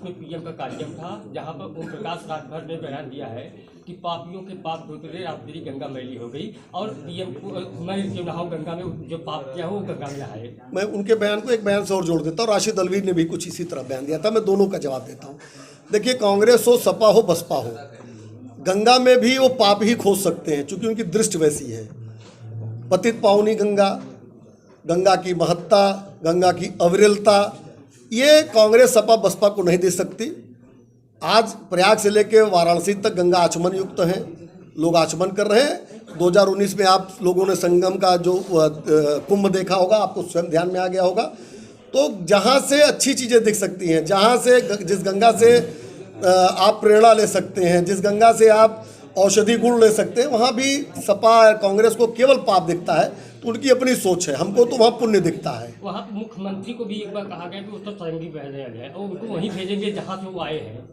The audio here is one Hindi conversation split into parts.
में पीएम का कार्यक्रम था, जहां पर ओम प्रकाश राजभर ने बयान दिया है कि पापियों के पाप धोते रहे, आप तेरी गंगा मैली हो गई और पीएम को मैं क्यों नहाऊं गंगा में, जो पाप किया हो वो गंगा में नहाए। मैं उनके बयान को एक बयान से और जोड़ देता हूँ। राशिद अलवी ने भी कुछ इसी तरह बयान दिया था। मैं दोनों का जवाब देता हूँ। देखिए, कांग्रेस हो, सपा हो, बसपा हो, गंगा में भी वो पाप ही खोज सकते हैं, चूंकि उनकी दृष्टि वैसी है। पतित पावनी गंगा, गंगा की महत्ता, गंगा की अविरलता, ये कांग्रेस सपा बसपा को नहीं दे सकती। आज प्रयाग से लेकर वाराणसी तक गंगा आचमन युक्त हैं, लोग आचमन कर रहे हैं। 2019 में आप लोगों ने संगम का जो कुंभ देखा होगा, आपको स्वयं ध्यान में आ गया होगा। तो जहाँ से अच्छी चीज़ें दिख सकती हैं, जहाँ से जिस गंगा से आप प्रेरणा ले सकते हैं, जिस गंगा से आप औषधि गुण ले सकते हैं, वहाँ भी सपा कांग्रेस को केवल पाप दिखता है। तो उनकी अपनी सोच है, हमको तो वहाँ पुण्य दिखता है। वहाँ मुख्यमंत्री को भी एक बार कहा गया कि उसको सारंगी भेजा गया है और उनको वहीं भेजेंगे जहाँ से वो आए हैं।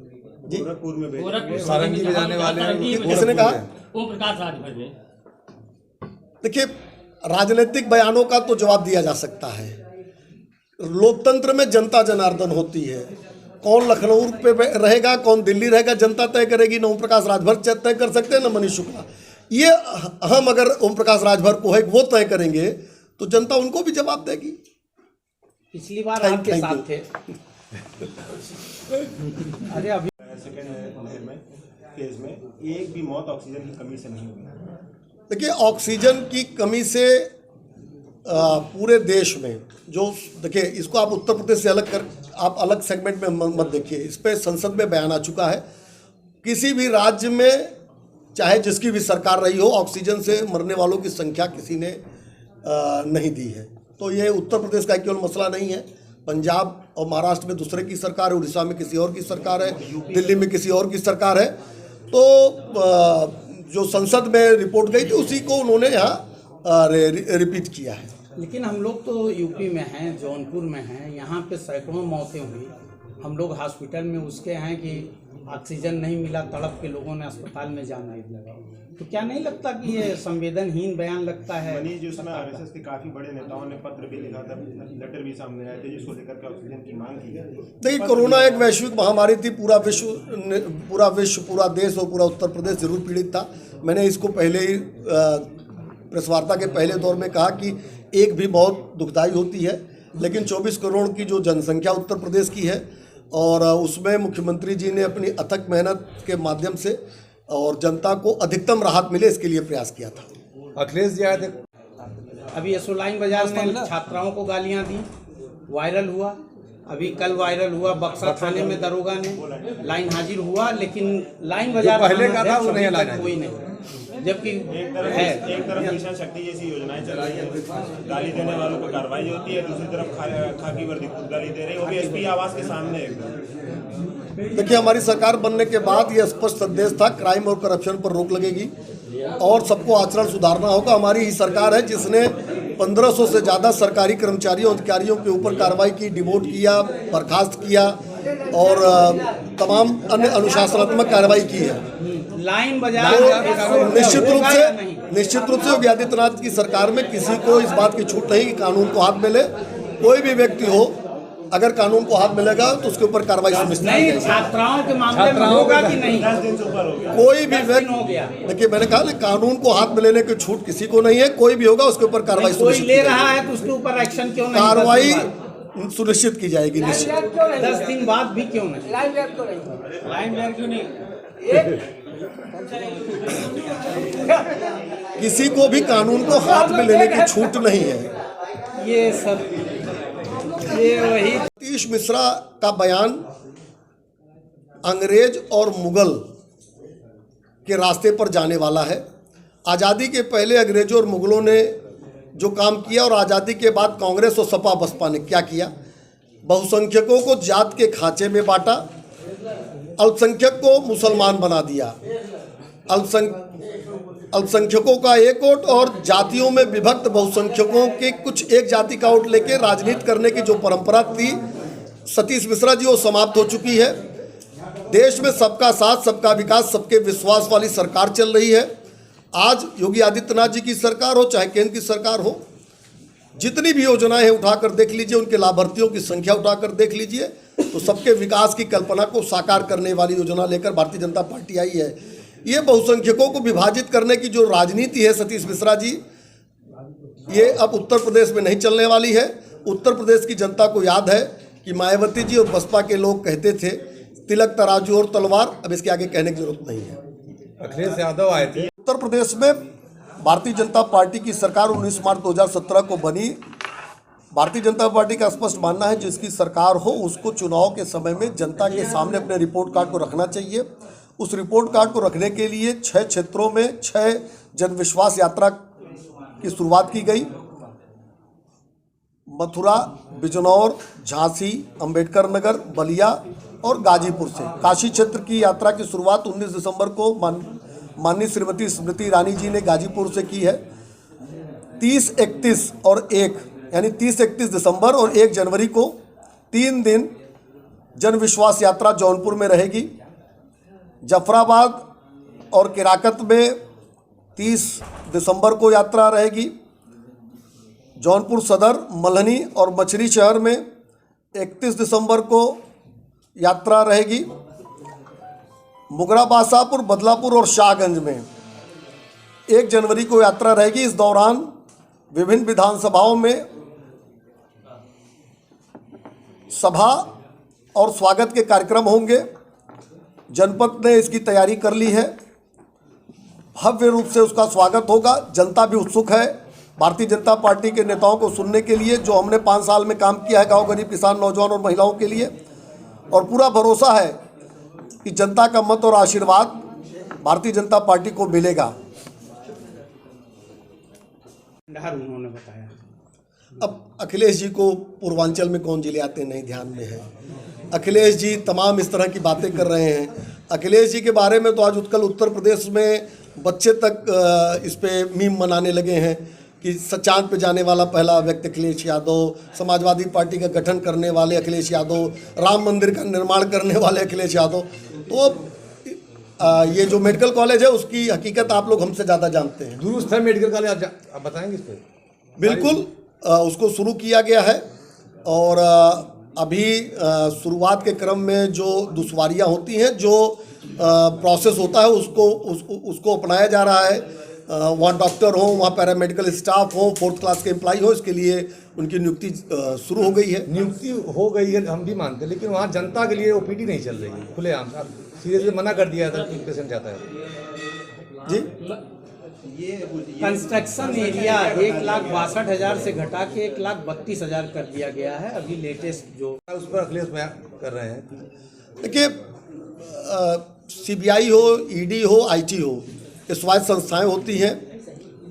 गोरखपुर में सारंगी बजाने वाले किसने कहा? ओम प्रकाश राजभर ने। देखिए, राजनीतिक बयानों का तो जवाब दिया जा सकता है। लोकतंत्र में जनता जनार्दन होती है। कौन लखनऊ पे रहेगा, कौन दिल्ली रहेगा, जनता तय करेगी। न ओम प्रकाश राजभर तय कर सकते हैं, न मनीष शुक्ला। ये हम अगर ओम प्रकाश राजभर को है वो तय करेंगे तो जनता उनको भी जवाब देगी। पिछली बार आपके साथ थे। अरे अभी सेकेंड फेज में एक भी मौत ऑक्सीजन की कमी से नहीं हुई। देखिए, ऑक्सीजन की कमी से पूरे देश में जो, देखिए इसको आप उत्तर प्रदेश से अलग कर, आप अलग सेगमेंट में मत देखिए। इस पर संसद में बयान आ चुका है। किसी भी राज्य में चाहे जिसकी भी सरकार रही हो, ऑक्सीजन से मरने वालों की संख्या किसी ने नहीं दी है। तो ये उत्तर प्रदेश का केवल मसला नहीं है। पंजाब और महाराष्ट्र में दूसरे की सरकार है, उड़ीसा में किसी और की सरकार है, दिल्ली में किसी और की सरकार है। तो जो संसद में रिपोर्ट गई थी उसी को उन्होंने यहाँ रिपीट किया है। लेकिन हम लोग तो यूपी में हैं, जौनपुर में हैं, यहाँ पे सैकड़ों मौतें हुई। हम लोग हॉस्पिटल में उसके हैं कि ऑक्सीजन नहीं मिला, तड़प के लोगों ने अस्पताल में जाना लगा। तो क्या नहीं लगता कि ये संवेदनहीन बयान लगता है? मनीष, जिसमें आरएसएस के काफी बड़े नेताओं ने पत्र भी लिखा था, लेटर भी सामने आए थे जिसको लेकर के ऑक्सीजन की मांग की गई। देखिए, कोरोना एक वैश्विक महामारी थी। पूरा विश्व, पूरा देश और पूरा उत्तर प्रदेश जरूर पीड़ित था। मैंने इसको पहले ही प्रेस वार्ता के पहले दौर में कहा कि एक भी बहुत दुखदाई होती है, लेकिन 24 करोड़ की जो जनसंख्या उत्तर प्रदेश की है और उसमें मुख्यमंत्री जी ने अपनी अथक मेहनत के माध्यम से और जनता को अधिकतम राहत मिले, इसके लिए प्रयास किया था। अखिलेश जी आए थे अभी यसोलाइन बाजार में, छात्राओं को गालियां दी, वायरल हुआ। अभी कल वायरल हुआ, बक्सर थाने में दरोगा ने लाइन हाजिर हुआ, लेकिन लाइन बाजार पहले का था वो नहीं लाइन कोई नहीं। जबकि एक तरफ मिशन शक्ति जैसी योजनाएं चल रही है, गाली देने वालों पर कार्रवाई होती है, दूसरी तरफ खाकी वर्दी खुद गाली दे रही है, वो भी एसपी आवास के सामने। देखिए, हमारी सरकार बनने के बाद ये स्पष्ट संदेश था, क्राइम और करप्शन पर रोक लगेगी और सबको आचरण सुधारना होगा। हमारी ही सरकार है जिसने 1500 से ज़्यादा सरकारी कर्मचारियों अधिकारियों के ऊपर कार्रवाई की, डिमोट किया, बर्खास्त किया और तमाम अन्य अनुशासनात्मक कार्रवाई की है। लाइन बाजार निश्चित रूप से योगी आदित्यनाथ की सरकार में किसी को इस बात की छूट नहीं कि कानून को हाथ में ले। कोई भी व्यक्ति हो, अगर कानून को हाथ मिलेगा तो उसके ऊपर कार्रवाई सुनिश्चित की जाएगी। छात्राओं के मामले में होगा कि नहीं? 10 दिन से ऊपर हो गया। कोई भी व्यक्ति, देखिए मैंने कहा ना, कानून को हाथ में लेने की छूट किसी को नहीं है। कोई भी होगा उसके ऊपर कार्रवाई कोई ले रहा है तो उसके ऊपर एक्शन क्यों नहीं? कार्रवाई सुनिश्चित की जाएगी। निश्चित 10 दिन बाद भी क्यों नहीं? लाइन क्यों नहीं? किसी को भी कानून को हाथ में लेने की छूट नहीं है। ये सब ये वही सतीश मिश्रा का बयान अंग्रेज और मुगल के रास्ते पर जाने वाला है। आज़ादी के पहले अंग्रेजों और मुगलों ने जो काम किया और आज़ादी के बाद कांग्रेस और सपा बसपा ने क्या किया, बहुसंख्यकों को जात के खांचे में बांटा, अल्पसंख्यक को मुसलमान बना दिया, अल्पसंख्यकों का एक वोट और जातियों में विभक्त बहुसंख्यकों के कुछ एक जाति का वोट लेके राजनीति करने की जो परंपरा थी सतीश मिश्रा जी, वो समाप्त हो चुकी है। देश में सबका साथ, सबका विकास, सबके विश्वास वाली सरकार चल रही है। आज योगी आदित्यनाथ जी की सरकार हो चाहे केंद्र की सरकार हो, जितनी भी योजनाएं हैं उठाकर देख लीजिए, उनके लाभार्थियों की संख्या उठाकर देख लीजिए, तो सबके विकास की कल्पना को साकार करने वाली योजना लेकर भारतीय जनता पार्टी आई है। ये बहुसंख्यकों को विभाजित करने की जो राजनीति है सतीश मिश्रा जी, ये अब उत्तर प्रदेश में नहीं चलने वाली है। उत्तर प्रदेश की जनता को याद है कि मायावती जी और बसपा के लोग कहते थे तिलक तराजू और तलवार, अब इसके आगे कहने की जरूरत नहीं है। अखिलेश यादव आए थे। उत्तर प्रदेश में भारतीय जनता पार्टी की सरकार 19 मार्च 2017 को बनी। भारतीय जनता पार्टी का स्पष्ट मानना है जिसकी सरकार हो उसको चुनाव के समय में जनता के सामने अपने रिपोर्ट कार्ड को रखना चाहिए। उस रिपोर्ट कार्ड को रखने के लिए 6 क्षेत्रों में 6 जनविश्वास यात्रा की शुरुआत की गई। मथुरा, बिजनौर, झांसी, अंबेडकर नगर, बलिया और गाजीपुर से। काशी क्षेत्र की यात्रा की शुरुआत 19 दिसंबर को माननीय श्रीमती स्मृति ईरानी जी ने गाजीपुर से की है। 30, 31 और 1 यानी 30, 31 दिसंबर और 1 जनवरी को 3 दिन जनविश्वास यात्रा जौनपुर में रहेगी। जफराबाद और केराकत में 30 दिसंबर को यात्रा रहेगी। जौनपुर सदर, मल्हनी और मछली शहर में 31 दिसंबर को यात्रा रहेगी। मुगरा बासापुर, बदलापुर और शाहगंज में 1 जनवरी को यात्रा रहेगी। इस दौरान विभिन्न विधानसभाओं में सभा और स्वागत के कार्यक्रम होंगे। जनपद ने इसकी तैयारी कर ली है, भव्य रूप से उसका स्वागत होगा। जनता भी उत्सुक है भारतीय जनता पार्टी के नेताओं को सुनने के लिए, जो हमने 5 साल में काम किया है गांव गरीब किसान नौजवान और महिलाओं के लिए। और पूरा भरोसा है कि जनता का मत और आशीर्वाद भारतीय जनता पार्टी को मिलेगा। उन्होंने बताया। अब अखिलेश जी को पूर्वांचल में कौन जिले आते नहीं ध्यान में है। अखिलेश जी तमाम इस तरह की बातें कर रहे हैं। अखिलेश जी के बारे में तो आज उत्तर प्रदेश में बच्चे तक इस पे मीम मनाने लगे हैं कि चांद पे जाने वाला पहला व्यक्ति अखिलेश यादव, समाजवादी पार्टी का गठन करने वाले अखिलेश यादव, राम मंदिर का निर्माण करने वाले अखिलेश यादव। तो ये जो मेडिकल कॉलेज है उसकी हकीकत आप लोग हमसे ज़्यादा जानते हैं। दुरुस्त है मेडिकल कॉलेज, आप बताएंगे इस पर? बिल्कुल, उसको शुरू किया गया है और अभी शुरुआत के क्रम में जो दुश्वारियां होती हैं, जो प्रोसेस होता है उसको अपनाया जा रहा है। वहाँ डॉक्टर हो, वहाँ पैरामेडिकल स्टाफ हो, 4th क्लास के एम्प्लॉई हो, इसके लिए उनकी नियुक्ति शुरू हो गई है। नियुक्ति हो गई है, हम भी मानते हैं, लेकिन वहाँ जनता के लिए ओपीडी नहीं चल रही है खुलेआम। सीरियसली मना कर दिया था कि पेशेंट जाता है जी। कंस्ट्रक्शन एरिया 1,62,000 से घटा के 1,32,000 कर दिया गया है। अभी लेटेस्ट जो उस पर अखिलेश बयान कर रहे हैं। देखिए, CBI हो, ED हो, IT हो, ये स्वायत्त संस्थाएं होती हैं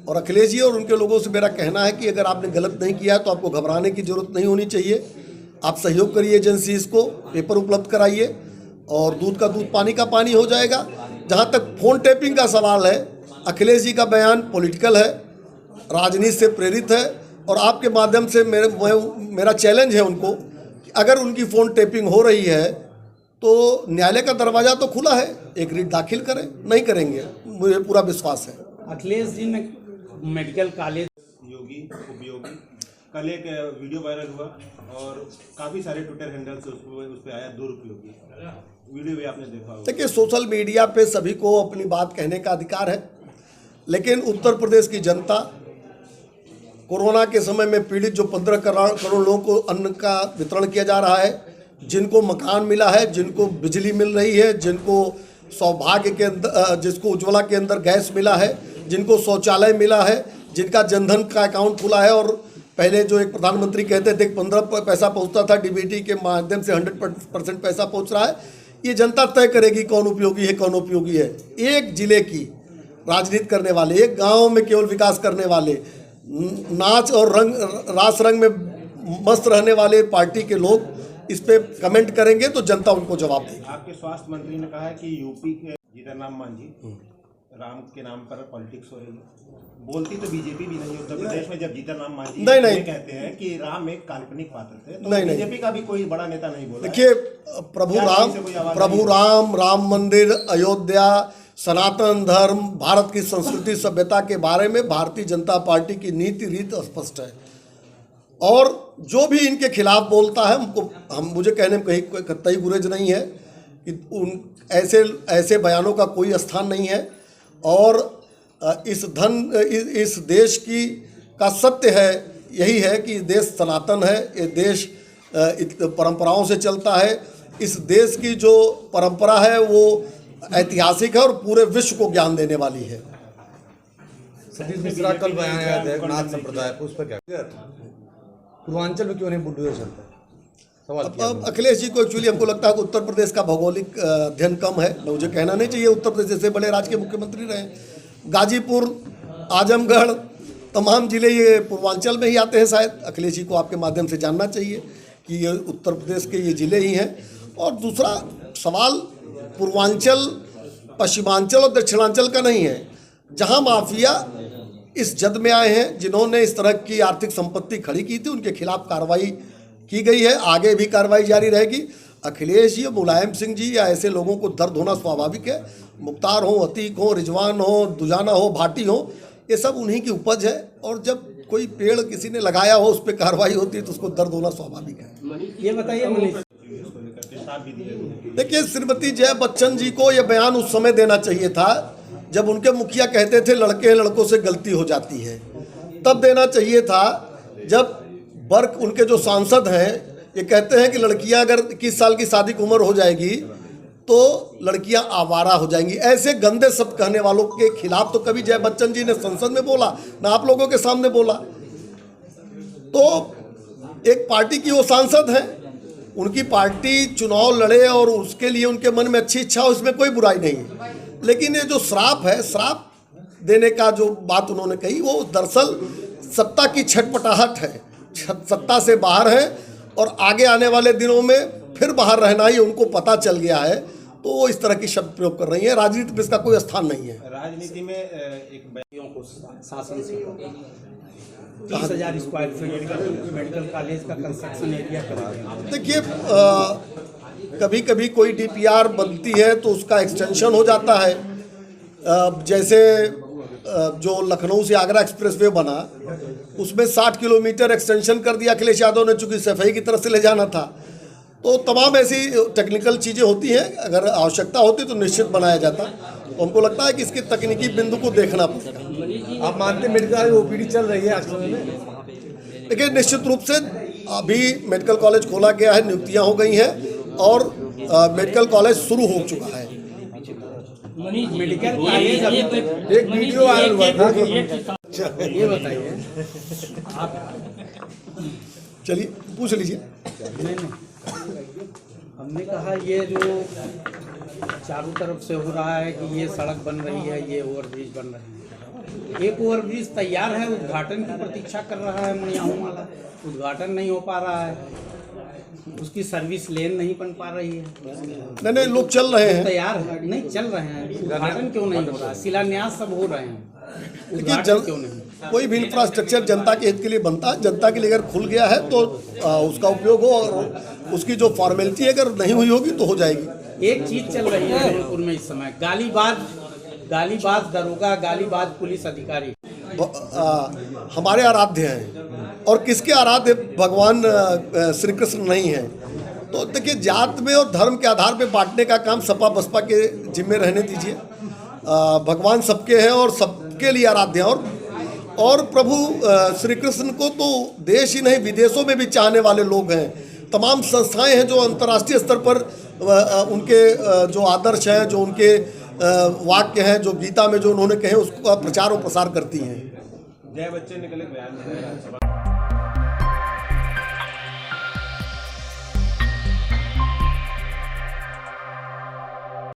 और अखिलेश जी और उनके लोगों से मेरा कहना है कि अगर आपने गलत नहीं किया है तो आपको घबराने की जरूरत नहीं होनी चाहिए। आप सहयोग करिए एजेंसीज को, पेपर उपलब्ध कराइए और दूध का दूध, पानी का पानी हो जाएगा। जहाँ तक फ़ोन टैपिंग का सवाल है, अखिलेश जी का बयान पॉलिटिकल है, राजनीति से प्रेरित है और आपके माध्यम से मेरा चैलेंज है उनको कि अगर उनकी फ़ोन टैपिंग हो रही है तो न्यायालय का दरवाज़ा तो खुला है, एक रिट दाखिल करें। नहीं करेंगे, मुझे पूरा विश्वास है। अखिलेश जी ने मेडिकल कॉलेज योगी उपयोगी, कल एक वीडियो वायरल हुआ और काफ़ी सारे ट्विटर हैंडल से उस पर आया दुरुपयोगी वीडियो भी आपने देखा होगा। देखिए, सोशल मीडिया पे सभी को अपनी बात कहने का अधिकार है, लेकिन उत्तर प्रदेश की जनता कोरोना के समय में पीड़ित जो 15 करोड़ लोगों को अन्न का वितरण किया जा रहा है, जिनको मकान मिला है, जिनको बिजली मिल रही है, जिनको सौभाग्य के अंदर, जिसको उज्ज्वला के अंदर गैस मिला है, जिनको शौचालय मिला है, जिनका जनधन का अकाउंट खुला है और पहले जो एक प्रधानमंत्री कहते थे 15 पैसा पहुंचता था, DBT के माध्यम से 100% पैसा पहुंच रहा है। ये जनता तय करेगी कौन उपयोगी है, कौन उपयोगी है। एक जिले की राजनीति करने वाले, एक गांव में केवल विकास करने वाले, नाच और रास रंग में मस्त रहने वाले पार्टी के लोग इस पे कमेंट करेंगे तो जनता उनको जवाब देगी। आपके स्वास्थ्य मंत्री ने कहा है कि यूपी के जीतनराम मांझी राम के नाम पर पॉलिटिक्स हो रही है। बोलती तो बीजेपी भी नहीं उत्तर प्रदेश में, जब जीतनराम मांझी नहीं कहते हैं कि राम एक काल्पनिक पात्र थे, तो बीजेपी का भी कोई बड़ा नेता नहीं बोला। देखिए, प्रभु राम, राम मंदिर, अयोध्या, सनातन धर्म, भारत की संस्कृति सभ्यता के बारे में भारतीय जनता पार्टी की नीति रीत स्पष्ट है। और जो भी इनके खिलाफ बोलता है मुझे कहने में कहीं कतई गुरेज नहीं है कि उन ऐसे बयानों का कोई स्थान नहीं है। और इस देश का सत्य है, यही है कि देश सनातन है, ये देश परंपराओं से चलता है। इस देश की जो परंपरा है वो ऐतिहासिक है और पूरे विश्व को ज्ञान देने वाली है। सतीश मिश्रा कल बयान आया था नाथ संप्रदाय पर, उस पर क्या पूर्वांचल में क्यों नहीं बुलडोजर चलता है? अब अखिलेश जी को एक्चुअली हमको लगता है कि उत्तर प्रदेश का भौगोलिक अध्ययन कम है। मुझे कहना नहीं चाहिए, उत्तर प्रदेश जैसे बड़े राज्य के मुख्यमंत्री रहे। गाजीपुर, आजमगढ़, तमाम जिले ये पूर्वांचल में ही आते हैं। शायद अखिलेश जी को आपके माध्यम से जानना चाहिए कि ये उत्तर प्रदेश के ये जिले ही हैं। और दूसरा सवाल पूर्वांचल, पश्चिमांचल और दक्षिणांचल का नहीं है। जहाँ माफिया इस जद में आए हैं, जिन्होंने इस तरह की आर्थिक संपत्ति खड़ी की थी, उनके खिलाफ कार्रवाई की गई है, आगे भी कार्रवाई जारी रहेगी। अखिलेश जी, मुलायम सिंह जी या ऐसे लोगों को दर्द होना स्वाभाविक है। मुख्तार हो, अतीक हो, रिजवान हो, दुजाना हो, भाटी हो, ये सब उन्हीं की उपज है। और जब कोई पेड़ किसी ने लगाया हो, उस पर कार्रवाई होती है तो उसको दर्द होना स्वाभाविक है। ये बताइए मनीष, देखिए, श्रीमती जया बच्चन जी को यह बयान उस समय देना चाहिए था जब उनके मुखिया कहते थे लड़के लड़कों से गलती हो जाती है। तब देना चाहिए था जब वर्ग उनके जो सांसद हैं ये कहते हैं कि लड़कियां अगर 21 साल की शादी की उम्र हो जाएगी तो लड़कियां आवारा हो जाएंगी। ऐसे गंदे शब्द कहने वालों के खिलाफ तो कभी जया बच्चन जी ने संसद में बोला ना आप लोगों के सामने बोला। तो एक पार्टी की वो सांसद हैं, उनकी पार्टी चुनाव लड़े और उसके लिए उनके मन में अच्छी इच्छा हो, इसमें कोई बुराई नहीं है। लेकिन ये जो श्राप है, श्राप देने का जो बात उन्होंने कही, वो दरअसल सत्ता की छटपटाहट है। सत्ता से बाहर है और आगे आने वाले दिनों में फिर बाहर रहना ही उनको पता चल गया है, तो वो इस तरह की शब्द प्रयोग कर रही है। राजनीति में इसका कोई स्थान नहीं है। राजनीति में एक को शासन से 30,000 स्क्वायर फीट मेडिकल कॉलेज का कंस्ट्रक्शन एरिया करेंगे। देखिए, कभी कभी कोई डीपीआर बनती है तो उसका एक्सटेंशन हो जाता है। जैसे जो लखनऊ से आगरा एक्सप्रेसवे बना, उसमें 60 किलोमीटर एक्सटेंशन कर दिया अखिलेश यादव ने, चूंकि सफाई की तरफ से ले जाना था। तो तमाम ऐसी टेक्निकल चीज़ें होती हैं, अगर आवश्यकता होती तो निश्चित बनाया जाता। तो हमको लगता है कि इसके तकनीकी बिंदु को देखना पड़ेगा। आप मानते हैं मेडिकल ओपीडी चल रही है आज में? देखिए, निश्चित रूप से अभी मेडिकल कॉलेज खोला गया है, नियुक्तियाँ हो गई हैं और मेडिकल कॉलेज शुरू हो चुका है। मेडिकल कॉलेज एक वीडियो वायरल हुआ था, ये बताइए आप, चलिए पूछ लीजिए। नहीं, हमने कहा ये जो चारों तरफ से हो रहा है कि ये सड़क बन रही है, ये ओवरब्रिज बन रहे हैं, एक ओवरब्रिज तैयार है, उद्घाटन की प्रतीक्षा कर रहा है मनियाहू वाला, उद्घाटन नहीं हो पा रहा है, उसकी सर्विस लेन नहीं बन पा रही है। नहीं, लोग चल रहे हैं, तैयार है, नहीं चल रहे हैं, उद्घाटन क्यों नहीं हो रहा? शिलान्यास सब हो रहे हैं, उद्घाटन क्यों नहीं? कोई भी इंफ्रास्ट्रक्चर जनता के हित के लिए बनता है, जनता के लिए अगर खुल गया है तो उसका उपयोग हो, और उसकी जो फॉर्मेलिटी अगर नहीं हुई होगी तो हो जाएगी। एक चीज चल रही है जौनपुर में इस समय, गालीबाज दरोगा, गालीबाज पुलिस अधिकारी हमारे आराध्य हैं, और किसके आराध्य? भगवान श्री कृष्ण नहीं है। तो देखिए, जात में और धर्म के आधार पे बांटने का काम सपा बसपा के जिम्मे रहने दीजिए। भगवान सबके हैं और सबके लिए आराध्य हैं, और प्रभु श्री कृष्ण को तो देश ही नहीं विदेशों में भी चाहने वाले लोग हैं। तमाम संस्थाएं हैं जो अंतर्राष्ट्रीय स्तर पर उनके जो आदर्श हैं, जो उनके वाक्य हैं, जो गीता में जो उन्होंने कहे उसका प्रचार और प्रसार करती हैं। जय बच्चन निकले बयान